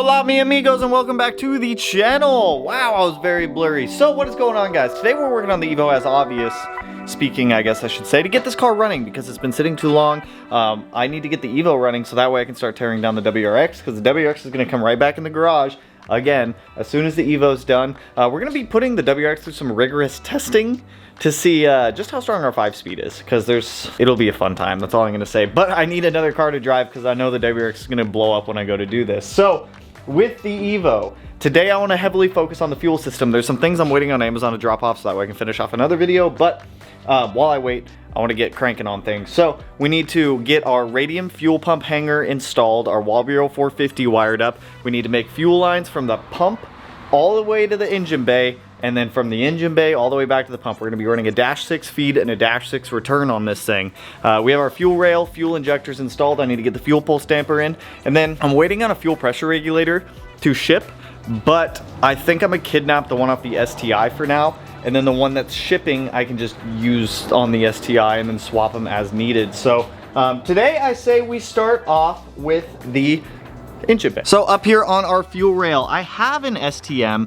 Hola mi amigos and welcome back to the channel. Wow, I was very blurry. So what is going on, guys? Today we're working on the EVO, as obvious speaking, I guess I should say, to get this car running because it's been sitting too long. I need to get the EVO running so that way I can start tearing down the WRX, because the WRX is going to come right back in the garage again as soon as the EVO's done. We're going to be putting the WRX through some rigorous testing to see just how strong our 5-speed is, because it'll be a fun time. That's all I'm going to say. But I need another car to drive because I know the WRX is going to blow up when I go to do this. So with the EVO, today I want to heavily focus on the fuel system. There's some things I'm waiting on Amazon to drop off so that way I can finish off another video, but while I wait, I want to get cranking on things. So we need to get our radium fuel pump hanger installed, our wall bureau 450 wired up. We need to make fuel lines from the pump all the way to the engine bay, and then from the engine bay all the way back to the pump. We're going to be running a -6 feed and a -6 return on this thing. We have our fuel rail, fuel injectors installed. I need to get the fuel pulse damper in, and then I'm waiting on a fuel pressure regulator to ship, but I think I'm going to kidnap the one off the STI for now, and then the one that's shipping I can just use on the STI and then swap them as needed. So today I say we start off with the engine bay. So up here on our fuel rail, I have an STM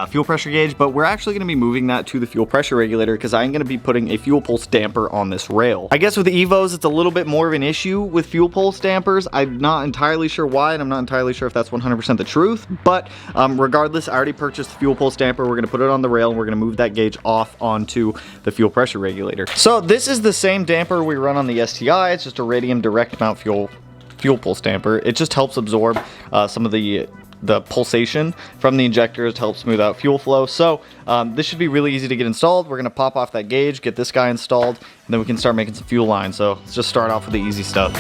fuel pressure gauge, but we're actually going to be moving that to the fuel pressure regulator because I'm going to be putting a fuel pulse damper on this rail. I guess with the EVOs, it's a little bit more of an issue with fuel pulse dampers. I'm not entirely sure why, and I'm not entirely sure if that's 100% the truth, but regardless, I already purchased the fuel pulse damper. We're going to put it on the rail, and we're going to move that gauge off onto the fuel pressure regulator. So this is the same damper we run on the STI. It's just a radium direct mount fuel pulse damper. It just helps absorb some of the pulsation from the injectors to help smooth out fuel flow. So this should be really easy to get installed. We're gonna pop off that gauge, get this guy installed, and then we can start making some fuel lines. So let's just start off with the easy stuff.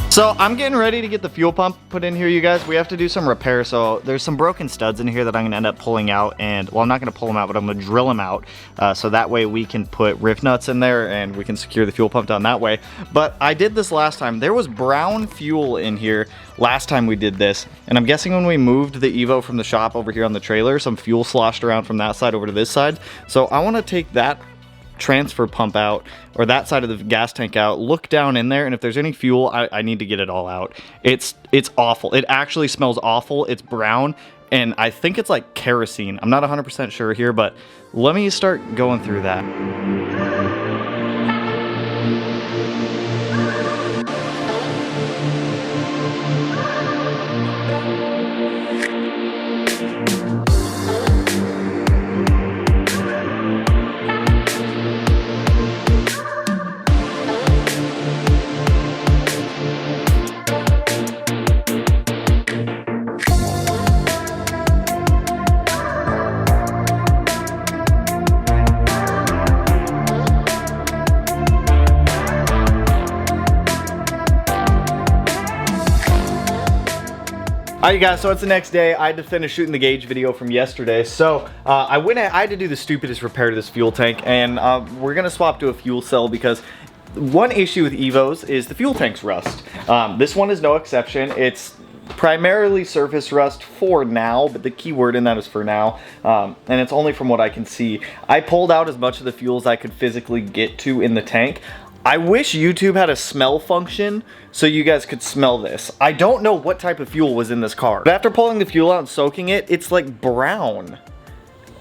So I'm getting ready to get the fuel pump put in here, you guys. We have to do some repair. So there's some broken studs in here that I'm gonna end up pulling out, and well, I'm not gonna pull them out, but I'm gonna drill them out. So that way we can put rift nuts in there and we can secure the fuel pump down that way. But I did this last time. There was brown fuel in here last time we did this. And I'm guessing when we moved the EVO from the shop over here on the trailer, some fuel sloshed around from that side over to this side. So I wanna take that transfer pump out, or that side of the gas tank out, look down in there, and if there's any fuel, I need to get it all out. It's awful. It actually smells awful. It's brown, and I think it's like kerosene. I'm not 100% sure here, but let me start going through that. Alright, guys, so it's the next day. I had to finish shooting the gauge video from yesterday, so I had to do the stupidest repair to this fuel tank, and we're gonna swap to a fuel cell because one issue with EVOs is the fuel tanks rust. This one is no exception. It's primarily surface rust for now, but the key word in that is for now, and it's only from what I can see. I pulled out as much of the fuel as I could physically get to in the tank. I wish YouTube had a smell function so you guys could smell this. I don't know what type of fuel was in this car, but after pulling the fuel out and soaking it, it's like brown.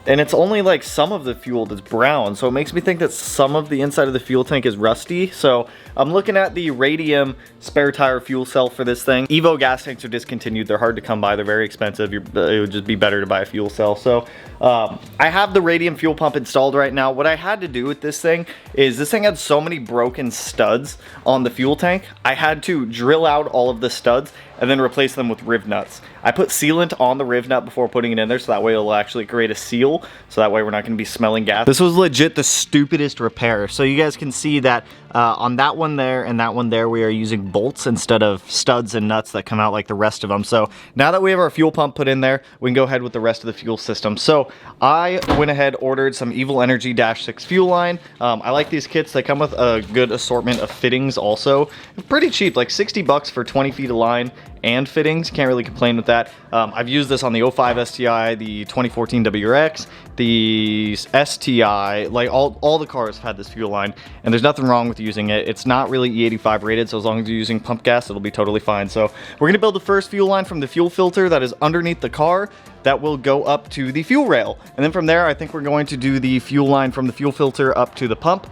And it's only like some of the fuel that's brown, so it makes me think that some of the inside of the fuel tank is rusty. So I'm looking at the radium spare tire fuel cell for this thing. EVO gas tanks are discontinued. They're hard to come by. They're very expensive. It would just be better to buy a fuel cell. So I have the radium fuel pump installed right now. What I had to do with this thing is this thing had so many broken studs on the fuel tank. I had to drill out all of the studs and then replace them with riv nuts. I put sealant on the riv nut before putting it in there, so that way it'll actually create a seal, so that way we're not going to be smelling gas. This was legit the stupidest repair. So you guys can see that on that one there and that one there, we are using bolts instead of studs and nuts that come out like the rest of them. So now that we have our fuel pump put in there, we can go ahead with the rest of the fuel system. So I went ahead, ordered some EVO Energy -6 fuel line. I like these kits. They come with a good assortment of fittings also. Pretty cheap, like 60 bucks for 20 feet of line. and fittings. Can't really complain with that. I've used this on the 05 STI, the 2014 WRX, the STI, like all the cars have had this fuel line, and there's nothing wrong with using it. It's not really E85 rated, so as long as you're using pump gas, it'll be totally fine. So we're gonna build the first fuel line from the fuel filter that is underneath the car that will go up to the fuel rail. And then from there, I think we're going to do the fuel line from the fuel filter up to the pump,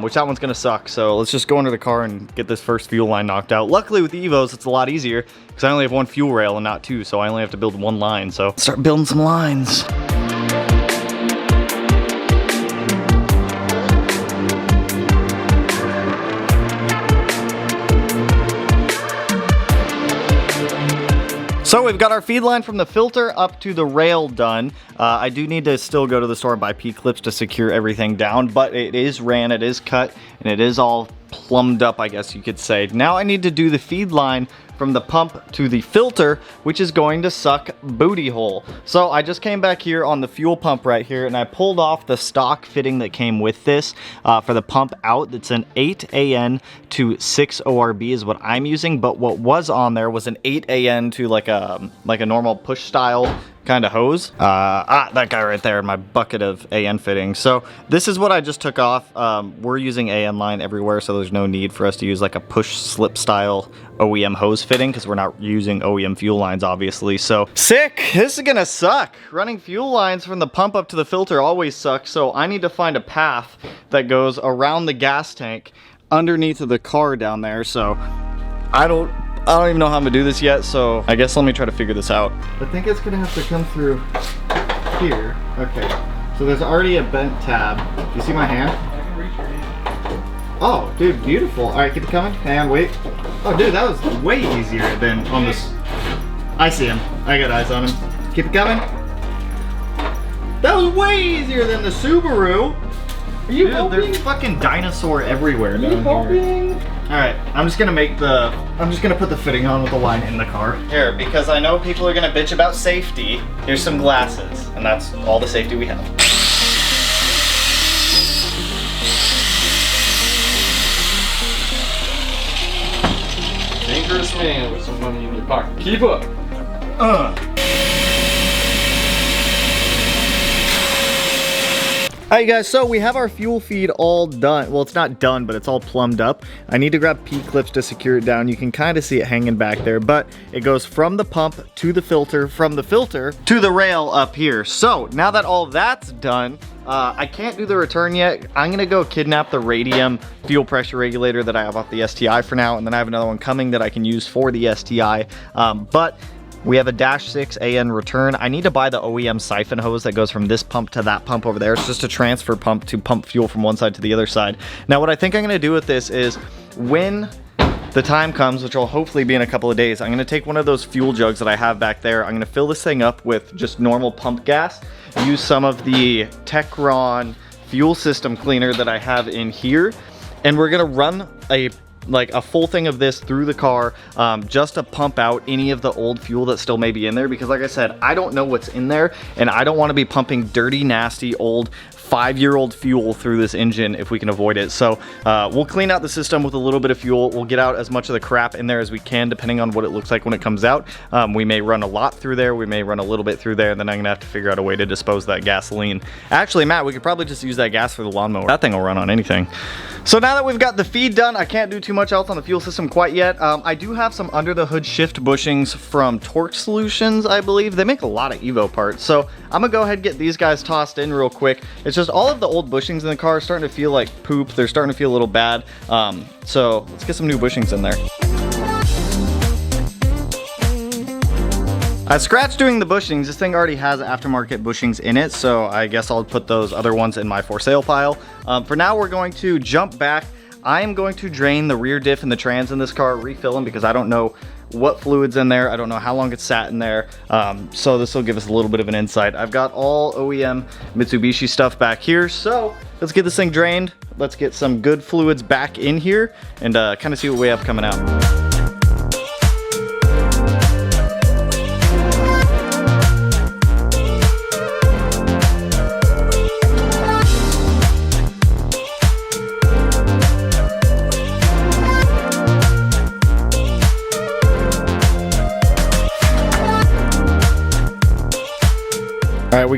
which that one's gonna suck. So let's just go under the car and get this first fuel line knocked out. Luckily with the EVOs, it's a lot easier because I only have one fuel rail and not two, so I only have to build one line. So let's start building some lines. So we've got our feed line from the filter up to the rail done. I do need to still go to the store and buy P-clips to secure everything down, but it is ran, it is cut, and it is all plumbed up, I guess you could say. Now I need to do the feed line from the pump to the filter, which is going to suck booty hole. So I just came back here on the fuel pump right here, and I pulled off the stock fitting that came with this for the pump out. It's an 8 AN to 6 ORB is what I'm using, but what was on there was an 8 AN to like a normal push style kind of hose. That guy right there, my bucket of AN fittings. So this is what I just took off. We're using AN line everywhere, so there's no need for us to use like a push slip style OEM hose fitting because we're not using OEM fuel lines, obviously. So sick, this is gonna suck. Running fuel lines from the pump up to the filter always sucks, so I need to find a path that goes around the gas tank underneath of the car down there. So I don't even know how I'm gonna do this yet, so I guess let me try to figure this out. I think it's gonna have to come through here. Okay, so there's already a bent tab. You see my hand? I can reach your hand. Oh, dude, beautiful. All right, keep it coming. Hang on, wait. Oh, dude, that was way easier than on this. I see him. I got eyes on him. Keep it coming. That was way easier than the Subaru. Are you Dude, hoping? there's fucking dinosaur everywhere down hoping? here. Alright, I'm just gonna put the fitting on with the line in the car. Here, because I know people are gonna bitch about safety, here's some glasses, and that's all the safety we have. Dangerous man with some money in your pocket. Keep up. Alright guys, so we have our fuel feed all done. Well, it's not done, but it's all plumbed up. I need to grab P-clips to secure it down. You can kind of see it hanging back there, but it goes from the pump to the filter, from the filter to the rail up here. So now that all that's done, I can't do the return yet. I'm gonna go kidnap the radium fuel pressure regulator that I have off the STI for now, and then I have another one coming that I can use for the STI. But we have a -6 AN return. I need to buy the OEM siphon hose that goes from this pump to that pump over there. It's just a transfer pump to pump fuel from one side to the other side. Now what I think I'm gonna do with this is when the time comes, which will hopefully be in a couple of days, I'm gonna take one of those fuel jugs that I have back there. I'm gonna fill this thing up with just normal pump gas, use some of the Techron fuel system cleaner that I have in here, and we're gonna run a full thing of this through the car just to pump out any of the old fuel that still may be in there, because like I said, I don't know what's in there, and I don't want to be pumping dirty, nasty, old 5-year-old fuel through this engine if we can avoid it. So we'll clean out the system with a little bit of fuel. We'll get out as much of the crap in there as we can, depending on what it looks like when it comes out. We may run a lot through there, we may run a little bit through there, and then I'm gonna have to figure out a way to dispose that gasoline. Actually, Matt, we could probably just use that gas for the lawnmower. That thing will run on anything. So now that we've got the feed done, I can't do too much else on the fuel system quite yet. I do have some under the hood shift bushings from Torque Solutions, I believe. They make a lot of EVO parts. So I'm gonna go ahead and get these guys tossed in real quick. It's just all of the old bushings in the car are starting to feel like poop. They're starting to feel a little bad. So let's get some new bushings in there. I scratched doing the bushings. This thing already has aftermarket bushings in it, so I guess I'll put those other ones in my for sale pile. For now, we're going to jump back. I am going to drain the rear diff and the trans in this car, refill them, because I don't know what fluid's in there. I don't know how long it's sat in there. So this will give us a little bit of an insight. I've got all OEM Mitsubishi stuff back here, so let's get this thing drained. Let's get some good fluids back in here and kind of see what we have coming out.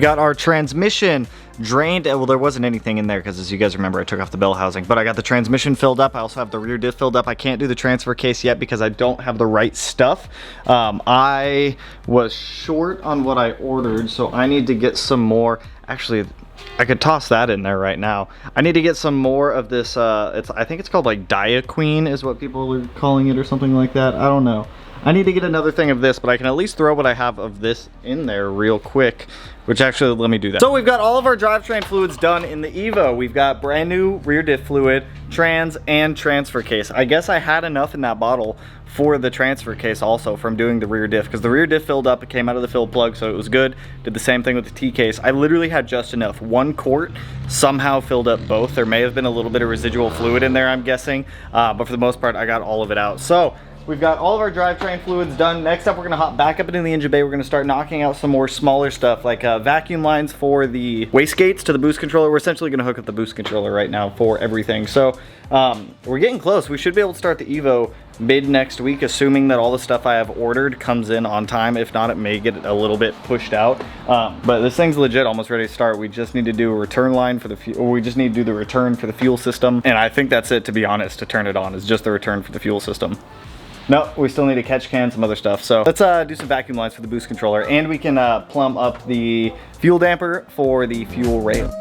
We got our transmission drained. Well, there wasn't anything in there because, as you guys remember, I took off the bell housing, but I got the transmission filled up. I also have the rear diff filled up. I can't do the transfer case yet because I don't have the right stuff. I was short on what I ordered, so I need to get some more. Actually, I could toss that in there right now. I need to get some more of this, I think it's called like Diaqueen is what people are calling it or something like that. I don't know. I need to get another thing of this, but I can at least throw what I have of this in there real quick, which actually, let me do that. So we've got all of our drivetrain fluids done in the EVO. We've got brand new rear diff fluid, trans, and transfer case. I guess I had enough in that bottle for the transfer case also from doing the rear diff, because the rear diff filled up, it came out of the filled plug, so it was good. Did the same thing with the T case. I literally had just enough. 1 quart somehow filled up both. There may have been a little bit of residual fluid in there, I'm guessing, but for the most part, I got all of it out. So we've got all of our drivetrain fluids done. Next up, we're gonna hop back up into the engine bay. We're gonna start knocking out some more smaller stuff, like vacuum lines for the wastegates to the boost controller. We're essentially gonna hook up the boost controller right now for everything. So we're getting close. We should be able to start the EVO mid next week, assuming that all the stuff I have ordered comes in on time. If not, it may get a little bit pushed out. But this thing's legit almost ready to start. We just need to do a return line for the fuel, or we just need to do the return for the fuel system. And I think that's it, to be honest, to turn it on, is just the return for the fuel system. No, we still need a catch can, some other stuff. So let's do some vacuum lines for the boost controller, and we can plumb up the fuel damper for the fuel rail.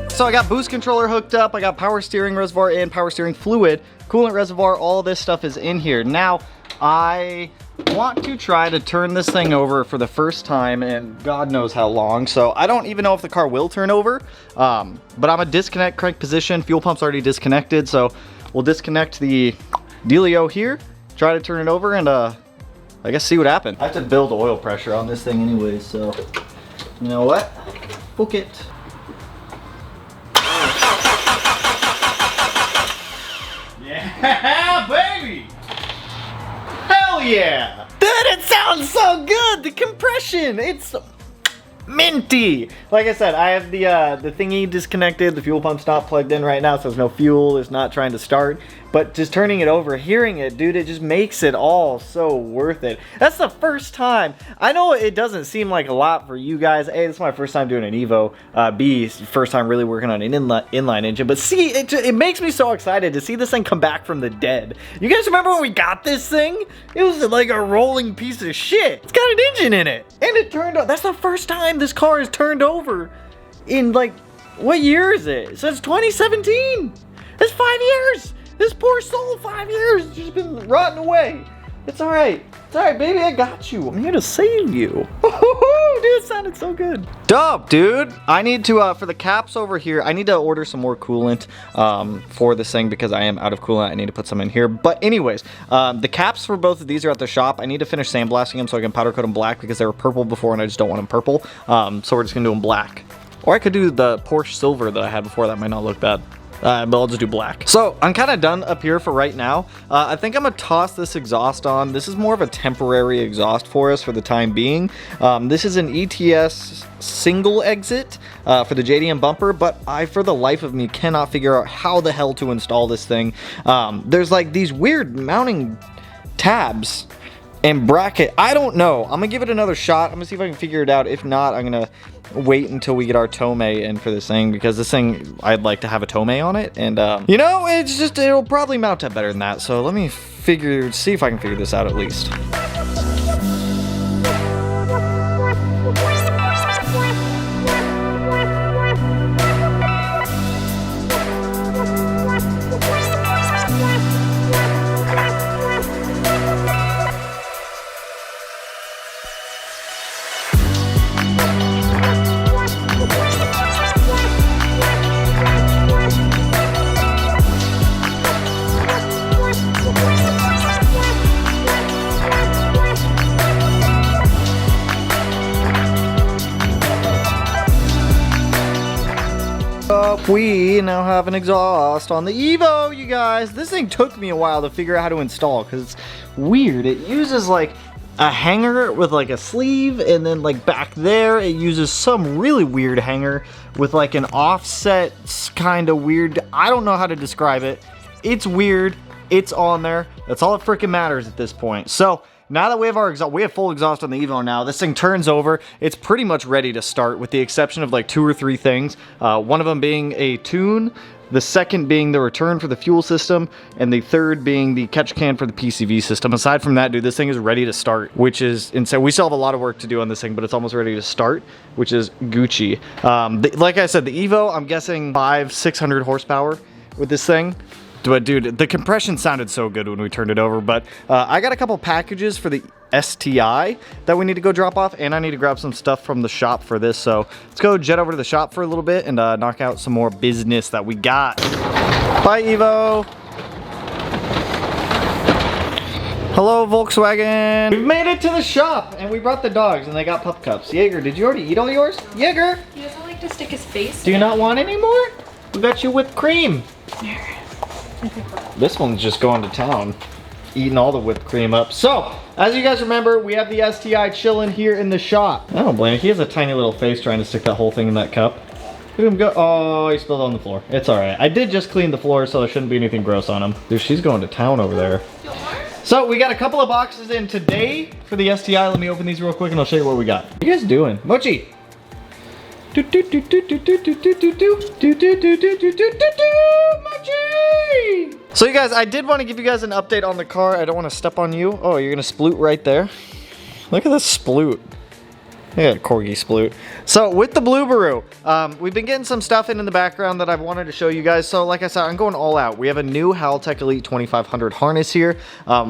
So I got boost controller hooked up, I got power steering reservoir and power steering fluid, coolant reservoir, all of this stuff is in here. Now, I want to try to turn this thing over for the first time in God knows how long, so I don't even know if the car will turn over, but I'm a disconnect crank position. Fuel pump's already disconnected, so we'll disconnect the dealio here, try to turn it over, and I guess see what happens. I have to build oil pressure on this thing anyway, so you know what? Book it. Yeah, baby! Hell yeah! Dude, it sounds so good! The compression, it's minty! Like I said, I have the thingy disconnected. The fuel pump's not plugged in right now, so there's no fuel. It's not trying to start. But just turning it over, hearing it, dude, it just makes it all so worth it. That's the first time. I know it doesn't seem like a lot for you guys. A, this is my first time doing an EVO. B, first time really working on an inline engine. But C, it makes me so excited to see this thing come back from the dead. You guys remember when we got this thing? It was like a rolling piece of shit. It's got an engine in it. And it turned over. That's the first time this car has turned over in, like, what year is it? Since 2017. That's 5 years. This poor soul, 5 years, just been rotting away. It's all right. It's all right, baby. I got you. I'm here to save you. Dude, it sounded so good. Dope, dude. I need to, for the caps over here, I need to order some more coolant for this thing because I am out of coolant. I need to put some in here. But anyways, the caps for both of these are at the shop. I need to finish sandblasting them so I can powder coat them black because they were purple before and I just don't want them purple. So we're just gonna do them black. Or I could do the Porsche silver that I had before. That might not look bad. But I'll just do black. So I'm kind of done up here for right now. I think I'm gonna toss this exhaust on. This is more of a temporary exhaust for us for the time being. This is an ETS single exit for the JDM bumper, but I, for the life of me, cannot figure out how the hell to install this thing. There's like these weird mounting tabs and bracket. I don't know. I'm gonna give it another shot. I'm gonna see if I can figure it out. If not, I'm gonna wait until we get our Tomei in for this thing, because this thing, I'd like to have a Tomei on it, and you know, it's just, it'll probably mount up better than that. So let me see if I can figure this out at least. up? We now have an exhaust on the EVO, you guys. This thing took me a while to figure out how to install because it's weird. It uses like a hanger with like a sleeve, and then like back there it uses some really weird hanger with like an offset kind of weird. I don't know how to describe it. It's weird. It's on there. That's all that freaking matters at this point. So now that we have our exhaust, we have full exhaust on the EVO now. This thing turns over. It's pretty much ready to start with the exception of like 2 or 3 things. One of them being a tune, the second being the return for the fuel system, and the third being the catch can for the PCV system. Aside from that, dude, this thing is ready to start, which is insane. We still have a lot of work to do on this thing, but it's almost ready to start, which is Gucci. Like I said, the EVO, I'm guessing 500-600 horsepower with this thing. But dude, the compression sounded so good when we turned it over. But I got a couple packages for the STI that we need to go drop off, and I need to grab some stuff from the shop for this. So let's go jet over to the shop for a little bit and knock out some more business that we got. Bye, Evo. Hello, Volkswagen. We've made it to the shop, and we brought the dogs, and they got pup cups. Jaeger, did you already eat all yours? Jaeger! He doesn't like to stick his face. Do you not want any more? We got you whipped cream. This one's just going to town, eating all the whipped cream up. So, as you guys remember, we have the STI chilling here in the shop. I don't blame him. He has a tiny little face trying to stick that whole thing in that cup. Look at him go. Oh, he spilled on the floor. It's all right. I did just clean the floor, so there shouldn't be anything gross on him. Dude, she's going to town over there. So, we got a couple of boxes in today for the STI. Let me open these real quick, and I'll show you what we got. What are you guys doing? Mochi! Mochi! So you guys, I did want to give you guys an update on the car. I don't want to step on you. Oh, you're gonna sploot right there. Look at this sploot. I got a corgi sploot. So with the Bluebaru, we've been getting some stuff in the background that I've wanted to show you guys. So like I said, I'm going all out. We have a new Haltech Elite 2500 harness here.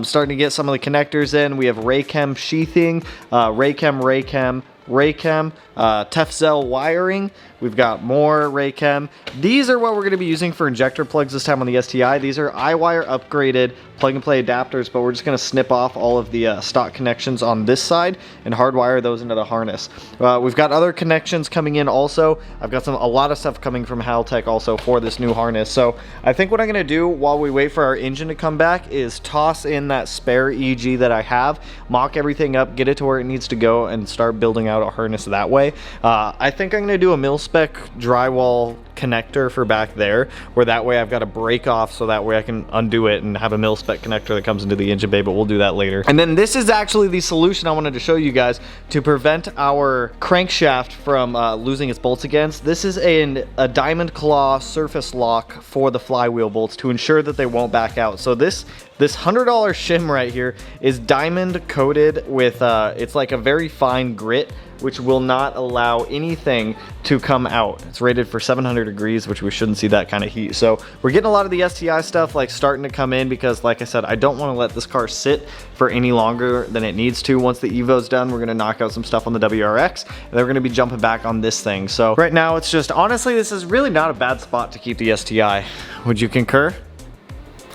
Starting to get some of the connectors in. We have Raychem sheathing, Raychem, Tefzel wiring. We've got more Raychem. These are what we're going to be using for injector plugs this time on the STI. These are iWire upgraded plug-and-play adapters, but we're just going to snip off all of the stock connections on this side and hardwire those into the harness. We've got other connections coming in also. I've got a lot of stuff coming from Haltech also for this new harness. So I think what I'm going to do while we wait for our engine to come back is toss in that spare EG that I have, mock everything up, get it to where it needs to go, and start building out a harness that way. I think I'm going to do a mil-spec drywall connector for back there, where that way I've got a break off, so that way I can undo it and have a mil-spec connector that comes into the engine bay, but we'll do that later. And then this is actually the solution I wanted to show you guys to prevent our crankshaft from losing its bolts again. This is a diamond claw surface lock for the flywheel bolts to ensure that they won't back out. So this $100 shim right here is diamond coated with it's like a very fine grit, which will not allow anything to come out. It's rated for 700 degrees, which we shouldn't see that kind of heat. So we're getting a lot of the STI stuff like starting to come in, because like I said, I don't want to let this car sit for any longer than it needs to. Once the EVO's done, we're going to knock out some stuff on the WRX, and then we're going to be jumping back on this thing. So right now it's just, honestly, this is really not a bad spot to keep the STI. Would you concur?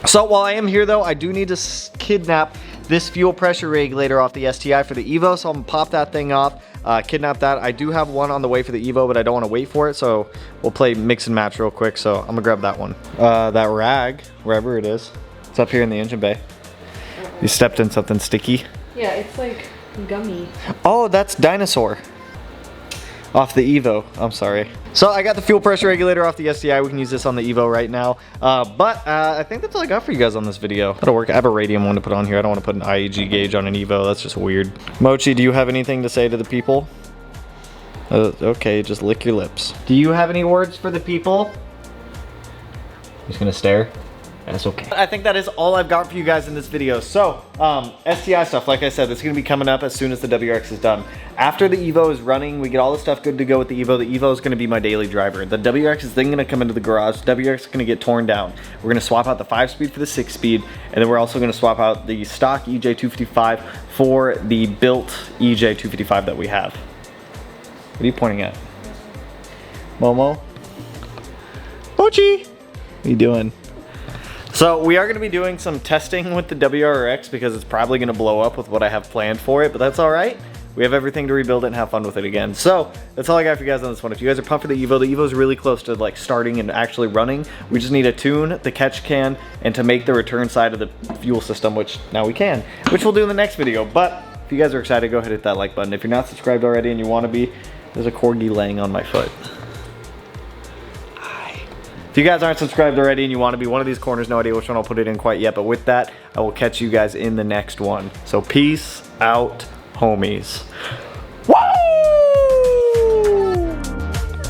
So while I am here though, I do need to kidnap this fuel pressure regulator off the STI for the EVO, so I'm gonna pop that thing off, kidnap that. I do have one on the way for the EVO, but I don't want to wait for it, so we'll play mix and match real quick. So I'm gonna grab that one. That rag, wherever it is, it's up here in the engine bay. You stepped in something sticky. Yeah, it's like gummy. Oh, that's dinosaur. Off the EVO, I'm sorry. So I got the fuel pressure regulator off the STI. We can use this on the EVO right now. But I think that's all I got for you guys on this video. That'll work. I have a radium one to put on here. I don't want to put an IEG gauge on an EVO. That's just weird. Mochi, do you have anything to say to the people? Okay, just lick your lips. Do you have any words for the people? Just gonna stare? That's okay. I think that is all I've got for you guys in this video. So, STI stuff, like I said, that's gonna be coming up as soon as the WRX is done. After the EVO is running, we get all the stuff good to go with the EVO. The EVO is gonna be my daily driver. The WRX is then gonna come into the garage. The WRX is gonna get torn down. We're gonna swap out the 5-speed for the 6-speed, and then we're also gonna swap out the stock EJ255 for the built EJ255 that we have. What are you pointing at? Momo? Mochi! What are you doing? So we are going to be doing some testing with the WRX because it's probably going to blow up with what I have planned for it, but that's all right. we have everything to rebuild it and have fun with it again. So that's all I got for you guys on this one. If you guys are pumped for the Evo is really close to like starting and actually running. We just need to tune the catch can and to make the return side of the fuel system, which now we can, which we'll do in the next video. But if you guys are excited, go ahead and hit that like button. If you're not subscribed already and you want to be, there's a corgi laying on my foot. If you guys aren't subscribed already and you want to be one of these corners, no idea which one I'll put it in quite yet, but with that, I will catch you guys in the next one. So peace out, homies. Woo!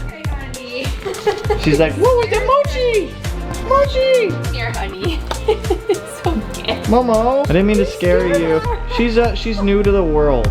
Hey, honey. She's like, what was it, Mochi? Mochi! Here, honey. So cute. Momo. I didn't mean to scare you. She's new to the world.